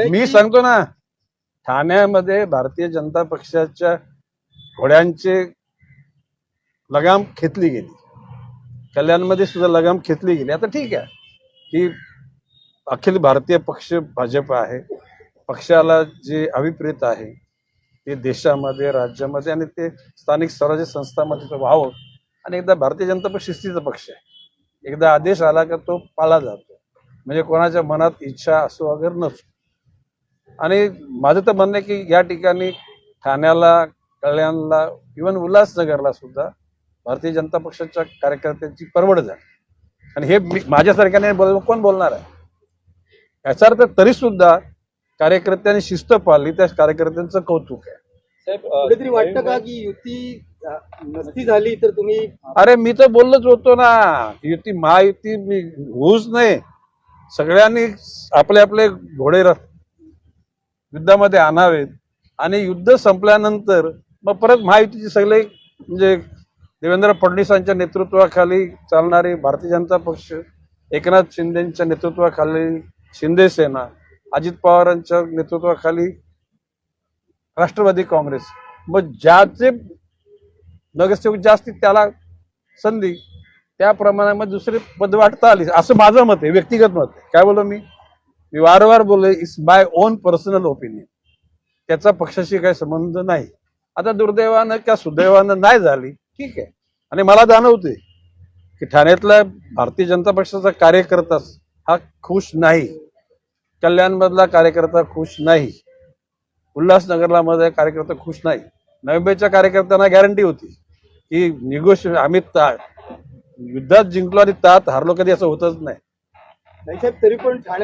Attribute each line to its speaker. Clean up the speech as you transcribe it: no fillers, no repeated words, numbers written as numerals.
Speaker 1: मी सांगतो ना, ठाण्यामध्ये भारतीय जनता पक्षाच्या घोड्यांचे लगाम खेचली गेली, कल्याणमध्ये सुद्धा लगाम खेचली गेली. आता ठीक आहे, ही अखिल भारतीय पक्ष भाजप आहे. पक्षाला जे अभिप्रेत आहे ते देशामध्ये, राज्यामध्ये आणि ते स्थानिक स्वराज्य संस्थांमध्ये व्हावं. आणि एकदा भारतीय जनता पक्ष शिस्तीचा पक्ष आहे. एकदा आदेश आला का तो पाळला जातो, म्हणजे कोणाच्या मनात इच्छा असो वगैरे नसो. आणि माझं तर म्हणणं आहे की या ठिकाणी ठाण्याला, कल्याणला, इव्हन उल्हासनगरला सुद्धा भारतीय जनता पक्षाच्या कार्यकर्त्यांची परवड झाली. आणि हे माझ्यासारख्याने कोण बोलणार आहे? याचा अर्थ तरी सुद्धा कार्यकर्त्यांनी शिस्त पाळली, त्या कार्यकर्त्यांचं कौतुक आहे.
Speaker 2: साहेब, कुठेतरी वाटतं का की युती नसती झाली तर तुम्ही?
Speaker 1: अरे मी तर बोललोच होतो ना, युती महायुती होऊच नाही. सगळ्यांनी आपले आपले घोडे युद्धामध्ये आणावेत आणि युद्ध संपल्यानंतर मग परत महायुतीचे सगळे, म्हणजे देवेंद्र फडणवीसांच्या नेतृत्वाखाली चालणारी भारतीय जनता पक्ष, एकनाथ शिंदेच्या नेतृत्वाखाली शिंदे सेना, अजित पवारांच्या नेतृत्वाखाली राष्ट्रवादी काँग्रेस, मग ज्याचे नगरसेवक जास्त त्याला संधी, त्या प्रमाणामध्ये दुसरी पद वाटता आली, असं माझं मत आहे, व्यक्तिगत मत आहे. काय बोललो मी वारंवार बोललो, it's my on personal opinion, त्याचा पक्षाशी काही संबंध नाही. आता दुर्दैवानं किंवा सुदैवानं नाही झाली, ठीक आहे. आणि मला जाणवते की ठाण्यातला भारतीय जनता पक्षाचा कार्यकर्ता हा खुश नाही, कल्याणमधला कार्यकर्ता खुश नाही, उल्हासनगरला मध्ये कार्यकर्ता खुश नाही. नवी कार्यकर्त्यांना गॅरंटी होती की निगोशिएशन, आम्ही युद्धात जिंकलो आणि तात हारलो, कधी असं होतच नाही.
Speaker 2: नाही साहेब, तरी पण ठाणे